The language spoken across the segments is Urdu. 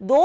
2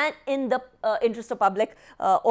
and in the interest of public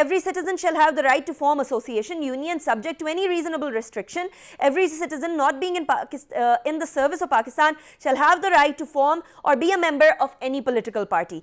every citizen shall have the right to form association union subject to any reasonable restriction. Every citizen not being in the service of Pakistan shall have the right to form or be a member of any political party.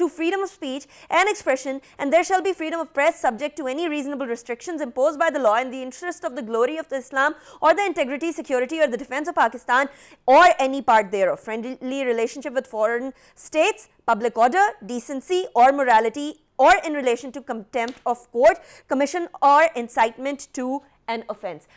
to freedom of speech and expression, and there shall be freedom of press subject to any reasonable restrictions imposed by the law in the interest of the glory of the Islam or the integrity, security or the defense of Pakistan or any part thereof. Friendly relationship with foreign states, public order, decency or morality, or in relation to contempt of court, commission or incitement to an offense.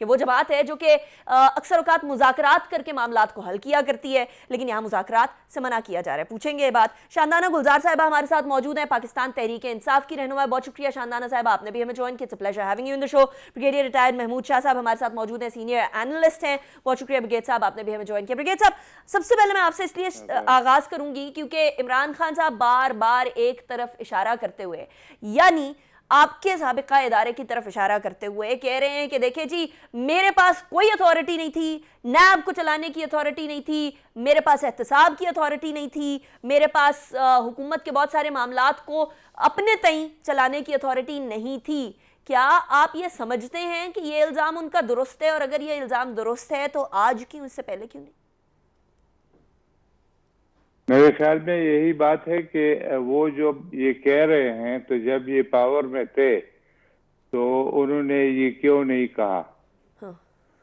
یہ وہ جماعت ہے جو کہ اکثر اوقات مذاکرات کر کے معاملات کو حل کیا کرتی ہے, لیکن یہاں مذاکرات سے منع کیا جا رہا ہے. پوچھیں گے یہ بات. شاندانہ گلزار صاحبہ ہمارے ساتھ موجود ہیں, پاکستان تحریک انصاف کی رہنما ہے. بہت شکریہ شاندانہ صاحبہ, آپ نے بھی ہمیں جوائن کیا. It's a pleasure having you in the show. Brigadier retired Mahmood Shah صاحب ہمارے ساتھ موجود ہیں, سینئر اینالسٹ ہیں. بہت شکریہ بریگیڈ صاحب, آپ نے بھی ہمیں جوائن کیا. بریگیڈ صاحب, سب سے پہلے میں آپ سے اس لیے آغاز کروں گی کیونکہ عمران خان صاحب بار بار ایک طرف اشارہ کرتے ہوئے, یعنی آپ کے سابقہ ادارے کی طرف اشارہ کرتے ہوئے کہہ رہے ہیں کہ دیکھیں جی میرے پاس کوئی اتھارٹی نہیں تھی, نیب کو چلانے کی اتھارٹی نہیں تھی, میرے پاس احتساب کی اتھارٹی نہیں تھی, میرے پاس حکومت کے بہت سارے معاملات کو اپنے تئیں چلانے کی اتھارٹی نہیں تھی. کیا آپ یہ سمجھتے ہیں کہ یہ الزام ان کا درست ہے, اور اگر یہ الزام درست ہے تو آج کیوں, اس سے پہلے کیوں نہیں؟ میرے خیال میں یہی بات ہے کہ وہ جو یہ کہہ رہے ہیں تو جب یہ پاور میں تھے تو انہوں نے یہ کیوں نہیں کہا؟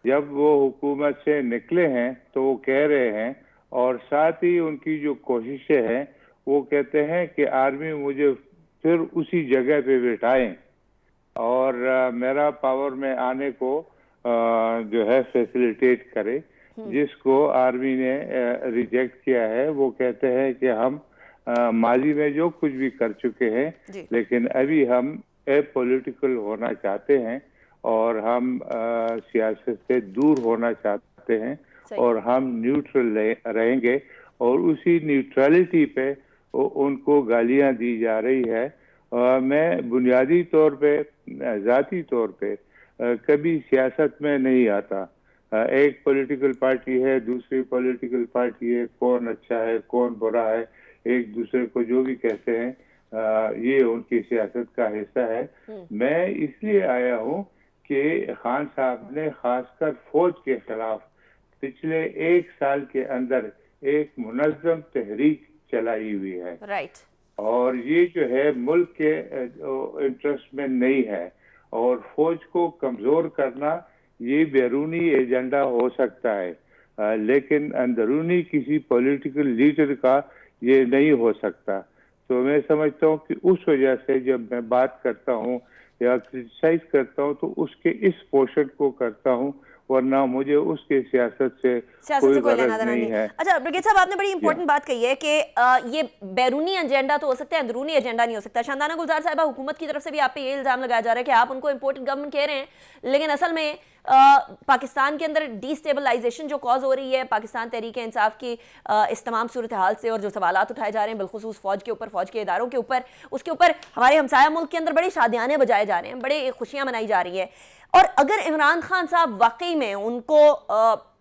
جب وہ حکومت سے نکلے ہیں تو وہ کہہ رہے ہیں, اور ساتھ ہی ان کی جو کوششیں ہیں وہ کہتے ہیں کہ آرمی مجھے پھر اسی جگہ پہ بٹھائیں اور میرا پاور میں آنے کو جو ہے فیسیلیٹیٹ کرے, جس کو آرمی نے ریجیکٹ کیا ہے. وہ کہتے ہیں کہ ہم ماضی میں جو کچھ بھی کر چکے ہیں لیکن ابھی ہم اے پولیٹیکل ہونا چاہتے ہیں اور ہم سیاست سے دور ہونا چاہتے ہیں اور ہم نیوٹرل رہیں گے, اور اسی نیوٹرلٹی پہ ان کو گالیاں دی جا رہی ہے. میں بنیادی طور پہ ذاتی طور پہ کبھی سیاست میں نہیں آتا. ایک پولیٹیکل پارٹی ہے, دوسری پولیٹیکل پارٹی ہے, کون اچھا ہے کون برا ہے, ایک دوسرے کو جو بھی کہتے ہیں یہ ان کی سیاست کا حصہ ہے. میں اس لیے آیا ہوں کہ خان صاحب نے خاص کر فوج کے خلاف پچھلے 1 سال کے اندر ایک منظم تحریک چلائی ہوئی ہے, اور یہ جو ہے ملک کے انٹرسٹ میں نہیں ہے. اور فوج کو کمزور کرنا یہ بیرونی ایجنڈا ہو سکتا ہے, لیکن اندرونی کسی پولیٹیکل لیڈر کا یہ نہیں ہو سکتا. تو میں سمجھتا ہوں کہ اس وجہ سے جب میں بات کرتا ہوں یا کرٹیسائز کرتا ہوں تو اس کے اس پورشن کو کرتا ہوں, ورنہ مجھے اس کے سیاست سے کوئی غرض نہیں ہے. اچھا بریگیڈ صاحب, آپ نے بڑی امپورٹنٹ بات کہی ہے کہ یہ بیرونی ایجنڈا تو ہو سکتا ہے, اندرونی ایجنڈا نہیں ہو سکتا. شاندانہ گلزار صاحبہ, حکومت کی طرف سے بھی آپ پہ یہ الزام لگایا جا رہا ہے کہ آپ ان کو امپورٹنٹ گورنمنٹ کہہ رہے ہیں, لیکن اصل میں پاکستان کے اندر ڈی اسٹیبلائزیشن جو کاز ہو رہی ہے پاکستان تحریک انصاف کی اس تمام صورتحال سے, اور جو سوالات اٹھائے جا رہے ہیں بالخصوص فوج کے اوپر, فوج کے اداروں کے اوپر, اس کے اوپر ہمارے ہمسایہ ملک کے اندر بڑے شادیانے بجائے جا رہے ہیں, بڑے خوشیاں منائی جا رہی ہیں. اور اگر عمران خان صاحب واقعی میں ان کو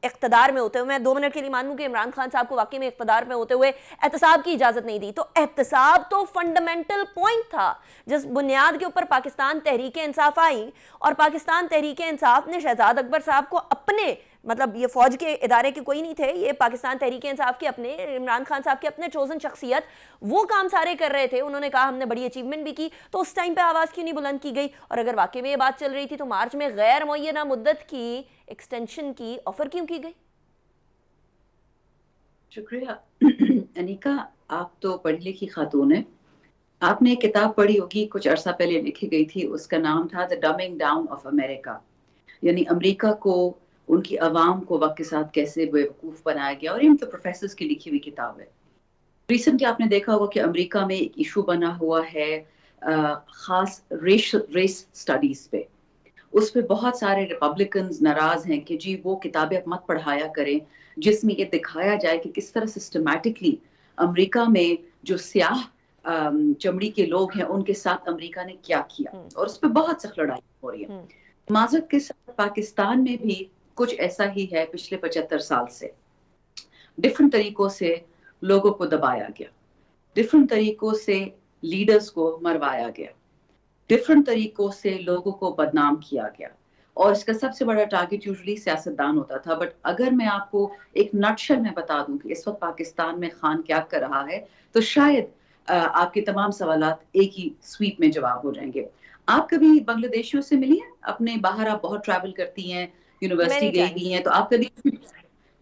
اقتدار میں ہوتے ہوئے, میں 2 منٹ کے لیے مانوں کہ عمران خان صاحب کو واقعی میں اقتدار میں ہوتے ہوئے احتساب کی اجازت نہیں دی, تو احتساب تو فنڈامنٹل پوائنٹ تھا جس بنیاد کے اوپر پاکستان تحریک انصاف آئی, اور پاکستان تحریک انصاف نے شہزاد اکبر صاحب کو اپنے, مطلب یہ فوج کے ادارے کے کوئی نہیں تھے, یہ پاکستان تحریک انصاف کے اپنے, عمران خان صاحب کے اپنے چوزن شخصیت, وہ کام سارے کر رہے تھے. انہوں نے کہا ہم نے بڑی اچیومنٹ بھی کی, تو اس ٹائم پہ آواز کیوں نہیں بلند کی گئی؟ اور اگر واقعی میں یہ بات چل رہی تھی تو مارچ میں غیر معینہ مدت کی ایکسٹینشن کی آفر کیوں کی گئی؟ شکریہ انیکا, آپ تو پڑھی لکھی خاتون ہیں. آپ نے ایک کتاب پڑھی ہوگی, کچھ عرصہ پہلے لکھی گئی تھی, اس کا نام تھا The Dumbing Down of America, یعنی امریکہ کو, ان کی عوام کو وقت کے ساتھ کیسے بیوقوف بنایا گیا, اور ان تو پروفیسرز کی لکھی ہوئی کتاب ہے. ریسنٹلی آپ نے دیکھا ہوگا کہ امریکہ میں ایک ایشو بنا ہوا ہے خاص ریس سٹڈیز پہ. اس پہ بہت سارے ریپبلکنز ناراض ہیں کہ جی وہ کتابیں مت پڑھایا کریں جس میں یہ دکھایا جائے کہ کس طرح سسٹمیٹکلی امریکہ میں جو سیاہ چمڑی کے لوگ ہیں ان کے ساتھ امریکہ نے کیا کیا, اور اس پہ بہت سخت لڑائی ہو رہی ہے. معذرت کے ساتھ پاکستان میں بھی کچھ ایسا ہی ہے. پچھلے 75 سال سے ڈفرنٹ طریقوں سے لوگوں کو دبایا گیا, ڈفرنٹ طریقوں سے لیڈرز کو مروایا گیا, ڈفرنٹ طریقوں سے لوگوں کو بدنام کیا گیا, اور اس کا سب سے بڑا ٹارگٹ یوزلی سیاستدان ہوتا تھا. بٹ اگر میں آپ کو ایک نٹشل میں بتا دوں کہ اس وقت پاکستان میں خان کیا کر رہا ہے, تو شاید آپ کے تمام سوالات ایک ہی سویپ میں جواب ہو جائیں گے. آپ کبھی بنگلہ دیشیوں سے ملی ہیں؟ اپنے باہر آپ بہت ٹریول کرتی ہیں, یونیورسٹی گئی ہیں, تو آپ کبھی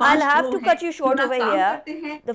I'll have to cut you short over here. The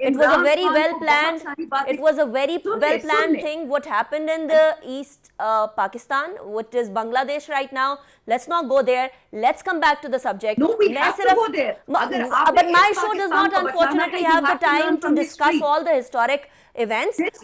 It was a very well planned thing what happened in the East Pakistan, what is Bangladesh right now. Let's not go there. Let's come back to the subject. No, we have to go there. But my show does not unfortunately have the time to discuss all the historic events.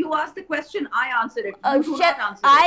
You asked the question, I answered it. I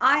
I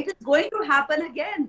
It is going to happen again.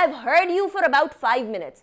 I've heard you for about 5 minutes.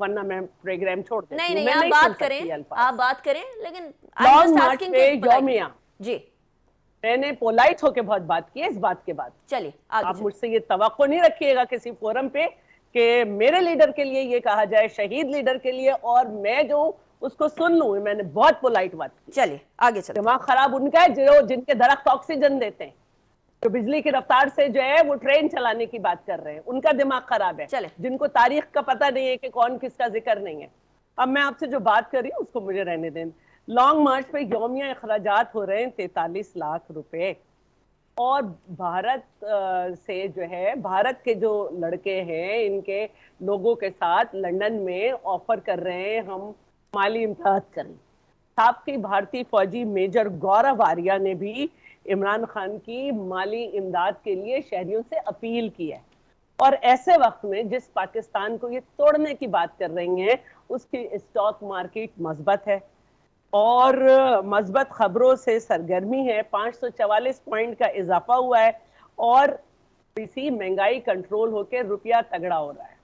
ورنہ میں پروگرام چھوڑ دیتی ہوں. نہیں میں آپ نہیں بات سن کریں, سکتی الفاظ. آپ بات کریں, لیکن لانگ مارچ پہ یومیہ جی میں نے پولائٹ ہو کے بہت بات کی ہے اس بات کے بعد. چلیے آپ مجھ سے یہ توقع نہیں رکھیے گا کسی فورم پہ کہ میرے لیڈر کے لیے یہ کہا جائے, شہید لیڈر کے لیے, اور میں جو اس کو سن لوں. میں نے بہت پولائٹ بات کی. چلیے آگے چلتے. دماغ خراب ان کا ہے جن کے درخت آکسیجن دیتے ہیں, جو بجلی کی رفتار سے جو ہے وہ ٹرین چلانے کی بات کر رہے ہیں, ان کا دماغ خراب ہے. جن کو تاریخ کا پتہ نہیں ہے کہ کون کس کا ذکر نہیں ہے. اب میں آپ سے جو بات کر رہی ہوں اس کو مجھے رہنے دیں. لانگ مارچ پہ یومیہ اخراجات ہو رہے ہیں 43 لاکھ روپے, اور بھارت سے جو ہے بھارت کے جو لڑکے ہیں ان کے لوگوں کے ساتھ لندن میں آفر کر رہے ہیں ہم مالی امداد کریں. سابقی بھارتی فوجی میجر گورو آریہ نے بھی عمران خان کی مالی امداد کے لیے شہریوں سے اپیل کی ہے. اور ایسے وقت میں جس پاکستان کو یہ توڑنے کی بات کر رہی ہیں اس کی اسٹاک مارکیٹ مثبت ہے اور مثبت خبروں سے سرگرمی ہے. 544 پوائنٹ کا اضافہ ہوا ہے اور اسی مہنگائی کنٹرول ہو کے روپیہ تگڑا ہو رہا ہے.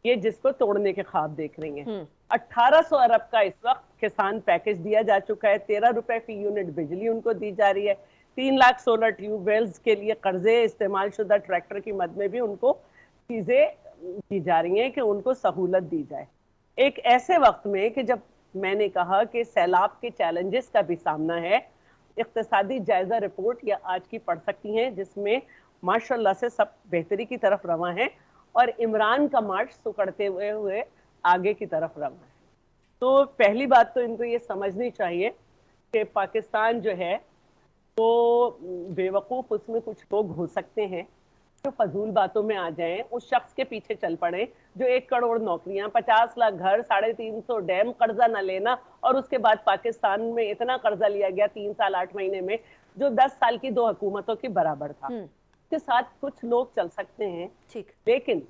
یہ جس کو توڑنے کے خواب دیکھ رہی ہیں. 1800 ارب کا اس وقت کسان پیکج دیا جا چکا ہے. 13 روپے فی یونٹ بجلی ان کو دی جا رہی ہے. 3 لاکھ سولر ٹیوب ویلز کے لیے قرضے, استعمال شدہ ٹریکٹر کی مد میں بھی ان کو چیزیں دی جا رہی ہیں کہ ان کو سہولت دی جائے. ایک ایسے وقت میں کہ جب میں نے کہا کہ سیلاب کے چیلنجز کا بھی سامنا ہے, اقتصادی جائزہ رپورٹ یا آج کی پڑھ سکتی ہیں جس میں ماشاءاللہ سے سب بہتری کی طرف رواں ہیں اور عمران کا مارچ سکڑتے ہوئے آگے کی طرف رواں ہے. تو پہلی بات تو ان کو یہ سمجھنی چاہیے کہ پاکستان جو ہے تو بے وقوف اس میں کچھ لوگ ہو سکتے ہیں جو فضول باتوں میں آ جائیں, اس شخص کے پیچھے چل پڑیں جو 1 کروڑ نوکریاں, 50 لاکھ گھر, 350 ڈیم, قرضہ نہ لینا, اور اس کے بعد پاکستان میں اتنا قرضہ لیا گیا 3 سال 8 مہینے میں جو 10 سال کی 2 حکومتوں کے برابر تھا. اس کے ساتھ کچھ لوگ چل سکتے ہیں, لیکن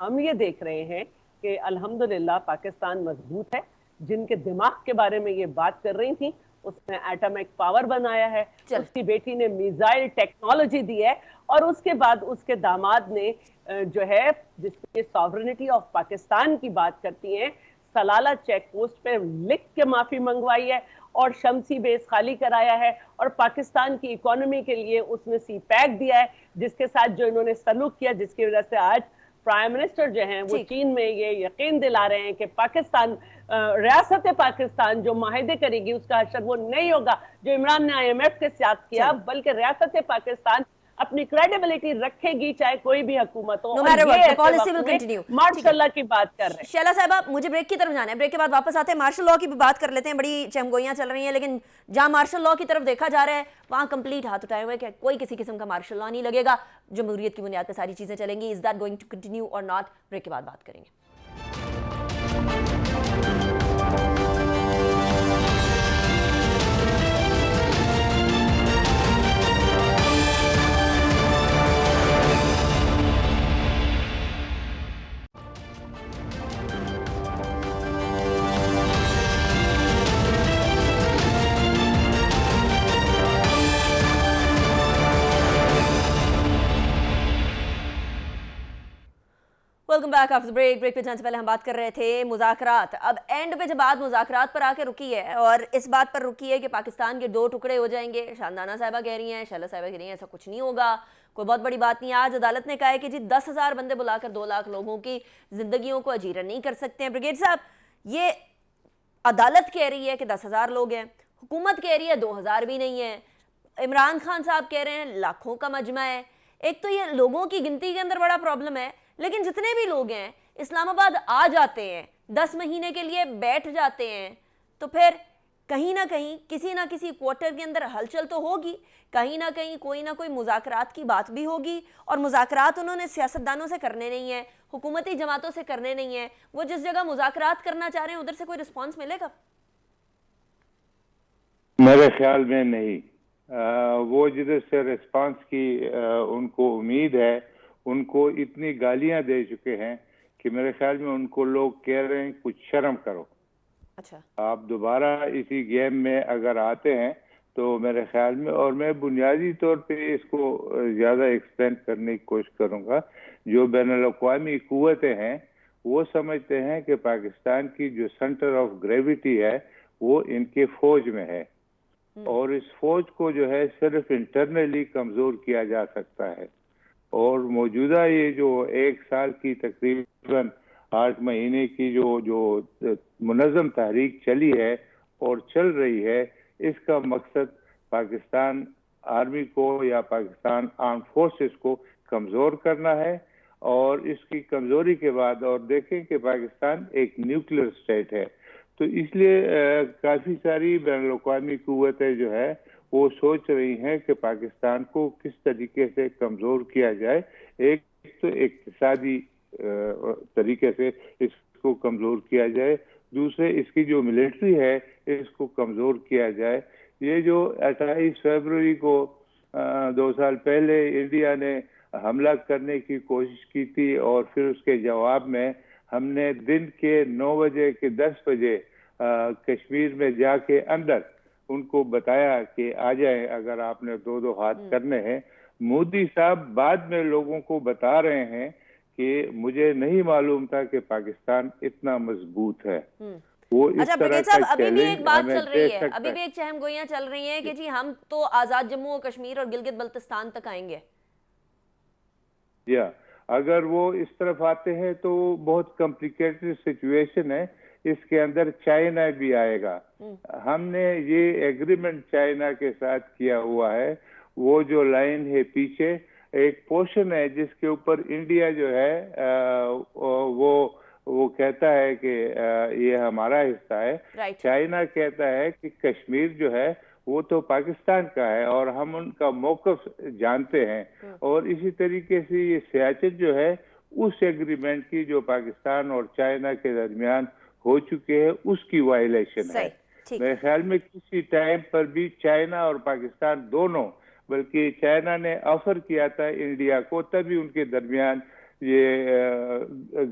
ہم یہ دیکھ رہے ہیں کہ الحمدللہ پاکستان مضبوط ہے. جن کے دماغ کے بارے میں یہ بات کر رہی تھی اس نے ایٹمک پاور بنایا ہے, اس کی بیٹی نے میزائل ٹیکنالوجی دی ہے, اور اس کے بعد اس کے داماد نے جو ہے جس کے ساورنٹی آف پاکستان کی بات کرتی ہیں, سلالہ چیک پوسٹ پہ لکھ کے معافی منگوائی ہے اور شمسی بیس خالی کرایا ہے, اور پاکستان کی اکانومی کے لیے اس نے سی پیک دیا ہے جس کے ساتھ جو انہوں نے سلوک کیا, جس کی وجہ سے آج پرائم منسٹر جو ہیں وہ چین میں یہ یقین دلا رہے ہیں کہ پاکستان ریاست پاکستان جو معاہدے کرے گی اس کا حشر وہ نہیں ہوگا جو عمران نے IMF کے ساتھ کیا, بلکہ ریاست پاکستان اپنی کریڈیبلٹی رکھے گی چاہے کوئی بھی حکومت ہو. مارشل لا کی بات کر رہے ہیں. شیلا صاحبہ مجھے بریک کی طرف جانا ہے, بریک کے بعد واپس آتے ہیں, مارشل لا کی بھی بات کر لیتے ہیں. بڑی چمگوئیاں چل رہی ہیں لیکن جہاں مارشل لا کی طرف دیکھا جا رہا ہے وہاں کمپلیٹ ہاتھ اٹھائے ہوئے کہ کوئی کسی قسم کا مارشل لا نہیں لگے گا, جمہوریت کی بنیاد پہ ساری چیزیں چلیں گی. Is that going to continue اور ناٹ؟ بریک کے بعد بات کریں گے. Welcome back after break. Break پہ جانے سے پہلے ہم بات کر رہے تھے مذاکرات. اب اینڈ پہ جب بات مذاکرات پر آ کے رکی ہے اور اس بات پر رکی ہے کہ پاکستان کے 2 ٹکڑے ہو جائیں گے. شاندانہ صاحبہ کہہ رہی ہیں, شیلا صاحبہ کہہ رہی ہیں ایسا کچھ نہیں ہوگا, کوئی بہت بڑی بات نہیں. آج عدالت نے کہا ہے کہ جی 10,000 بندے بلا کر 2 لاکھ لوگوں کی زندگیوں کو اجیرن نہیں کر سکتے ہیں. بریگیڈ صاحب, یہ عدالت کہہ رہی ہے کہ 10,000 لوگ ہیں, حکومت کہہ رہی ہے 2,000 بھی نہیں ہیں, عمران خان صاحب کہہ رہے ہیں لاکھوں کا مجمع ہے. ایک تو یہ لوگوں کی گنتی کے اندر بڑا پرابلم ہے, لیکن جتنے بھی لوگ ہیں اسلام آباد آ جاتے ہیں, 10 مہینے کے لیے بیٹھ جاتے ہیں, تو پھر کہیں نہ کہیں کسی نہ کسی کوارٹر کے اندر ہلچل تو ہوگی, کہیں نہ کہیں کوئی نہ کوئی مذاکرات کی بات بھی ہوگی. اور مذاکرات انہوں نے سیاستدانوں سے کرنے نہیں ہیں, حکومتی جماعتوں سے کرنے نہیں ہیں. وہ جس جگہ مذاکرات کرنا چاہ رہے ہیں ادھر سے کوئی رسپانس ملے گا؟ میرے خیال میں نہیں. وہ جدھر سے رسپانس کی ان کو امید ہے, ان کو اتنی گالیاں دے چکے ہیں کہ میرے خیال میں ان کو لوگ کہہ رہے ہیں کچھ شرم کرو. اچھا, آپ دوبارہ اسی گیم میں اگر آتے ہیں تو میرے خیال میں, اور میں بنیادی طور پہ اس کو زیادہ ایکسپلین کرنے کی کوشش کروں گا, جو بین الاقوامی قوتیں ہیں وہ سمجھتے ہیں کہ پاکستان کی جو سینٹر آف گریویٹی ہے وہ ان کے فوج میں ہے، اور اس فوج کو جو ہے صرف انٹرنلی کمزور کیا جا سکتا ہے. اور موجودہ یہ جو 1 سال کی تقریباً 8 مہینے کی جو منظم تحریک چلی ہے اور چل رہی ہے، اس کا مقصد پاکستان آرمی کو یا پاکستان آرم فورسز کو کمزور کرنا ہے. اور اس کی کمزوری کے بعد، اور دیکھیں کہ پاکستان ایک نیوکلیر اسٹیٹ ہے، تو اس لیے کافی ساری بین الاقوامی قوتیں جو ہے وہ سوچ رہی ہیں کہ پاکستان کو کس طریقے سے کمزور کیا جائے. ایک تو اقتصادی طریقے سے اس کو کمزور کیا جائے، دوسرے اس کی جو ملٹری ہے اس کو کمزور کیا جائے. یہ جو 28 فروری کو 2 سال پہلے انڈیا نے حملہ کرنے کی کوشش کی تھی، اور پھر اس کے جواب میں ہم نے دن کے 9 بجے کے 10 بجے کشمیر میں جا کے اندر ان کو بتایا کہ آ جائیں اگر آپ نے 2 ہاتھ کرنے ہیں. مودی صاحب بعد میں لوگوں کو بتا رہے ہیں کہ مجھے نہیں معلوم تھا کہ پاکستان اتنا مضبوط ہے. وہ اس طرح کا ابھی بھی ایک بات چل رہی ہے، ابھی بھی ایک چہم گوئیاں چل رہی ہیں کہ جی ہم تو آزاد جموں و کشمیر اور گلگت بلتستان تک آئیں گے. اگر وہ اس طرف آتے ہیں تو بہت کمپلیکیٹڈ سچویشن ہے. اس کے اندر چائنا بھی آئے گا. ہم نے یہ ایگریمنٹ چائنا کے ساتھ کیا ہوا ہے. وہ جو لائن ہے پیچھے ایک پورشن ہے جس کے اوپر انڈیا جو ہے وہ کہتا ہے کہ یہ ہمارا حصہ ہے. چائنا کہتا ہے کہ کشمیر جو ہے وہ تو پاکستان کا ہے، اور ہم ان کا موقف جانتے ہیں. اور اسی طریقے سے یہ سیاچن جو ہے اس ایگریمنٹ کی جو پاکستان اور چائنا کے درمیان ہو چکے ہیں اس کی وائلیشن ہے. میرے خیال میں کسی ٹائم پر بھی چائنا اور پاکستان دونوں، بلکہ چائنا نے آفر کیا تھا انڈیا کو، تبھی ان کے درمیان یہ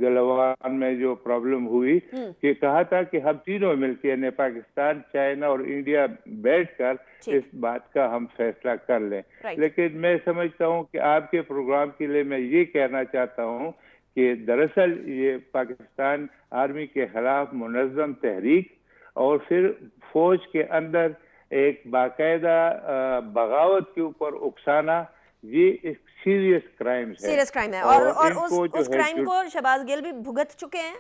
گلوان میں جو پرابلم ہوئی کہ کہا تھا کہ ہم تینوں مل کے، یعنی پاکستان، چائنا اور انڈیا، بیٹھ کر اس بات کا ہم فیصلہ کر لیں. لیکن میں سمجھتا ہوں کہ آپ کے پروگرام کے لیے میں یہ کہنا چاہتا ہوں کہ دراصل یہ پاکستان آرمی کے خلاف منظم تحریک اور پھر فوج کے اندر ایک باقاعدہ بغاوت کے اوپر اکسانا، یہ ایک سیریس کرائم ہے. اور اس کرائم کو شہباز گل بھی بھگت چکے ہیں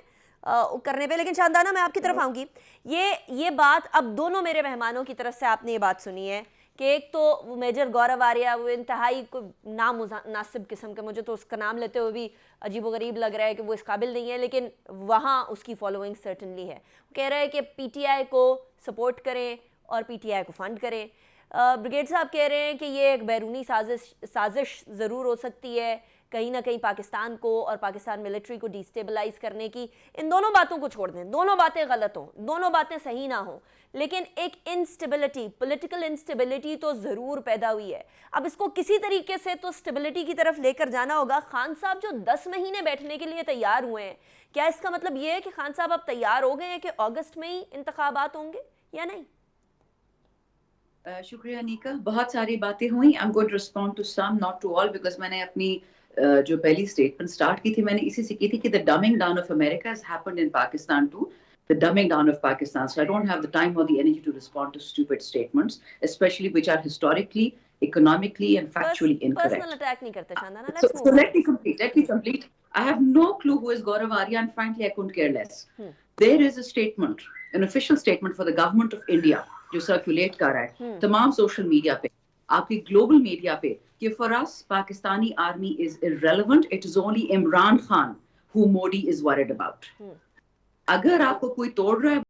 کرنے پہ. لیکن شاندانہ میں آپ کی طرف آؤں گی. یہ بات اب دونوں میرے مہمانوں کی طرف سے آپ نے یہ بات سنی ہے کہ ایک تو میجر گورو آریہ، وہ انتہائی نامناسب قسم کا، مجھے تو اس کا نام لیتے ہوئے بھی عجیب و غریب لگ رہا ہے کہ وہ اس قابل نہیں ہے، لیکن وہاں اس کی فالوئنگ سرٹنلی ہے. وہ کہہ رہے ہیں کہ پی ٹی آئی کو سپورٹ کریں اور پی ٹی آئی کو فنڈ کریں. بریگیڈ صاحب کہہ رہے ہیں کہ یہ ایک بیرونی سازش ضرور ہو سکتی ہے، کہیں نہ کہیں پاکستان کو اور پاکستان ملٹری کو ڈیسٹیبلائز کرنے کی. ان دونوں باتوں کو چھوڑ دیں، دونوں باتیں غلط ہوں، دونوں باتیں صحیح نہ ہوں، لیکن ایک انسٹیبلٹی، پولیٹیکل انسٹیبلٹی تو ضرور پیدا ہوئی ہے. اب اس کو کسی طریقے سے تو اسٹیبلٹی کی طرف لے کر جانا ہوگا. خان صاحب جو 10 مہینے بیٹھنے کے لیے تیار ہوئے ہیں، کیا اس کا مطلب یہ ہے کہ خان صاحب اب تیار ہو گئے ہیں کہ اگست میں ہی انتخابات ہوں گے یا نہیں؟ شکریہ نیکا. بہت ساری باتیں ہوئیں. I'm going to respond to some, not to all, because میں نے اپنی جو پہلی اسٹیٹمنٹ سٹارٹ کی تھی میں نے اسی سے کی تھی کہ the dumbing down of America has happened in Pakistan too. The dumbing down of Pakistan. So I don't have the time or the energy to respond to stupid statements, especially which are historically, economically and factually incorrect. Personal attack نہیں کرتے Shandana. So let me complete. I have no clue who is Gaurav Arya, and frankly I couldn't care less. There is a statement, an official statement for the government of India, جو سرکولیٹ کر رہا ہے تمام سوشل میڈیا پہ، آپ کی گلوبل میڈیا پہ، کہ for us Pakistani army is irrelevant, it is only Imran Khan who Modi is worried about. اگر آپ کو کوئی توڑ رہا ہے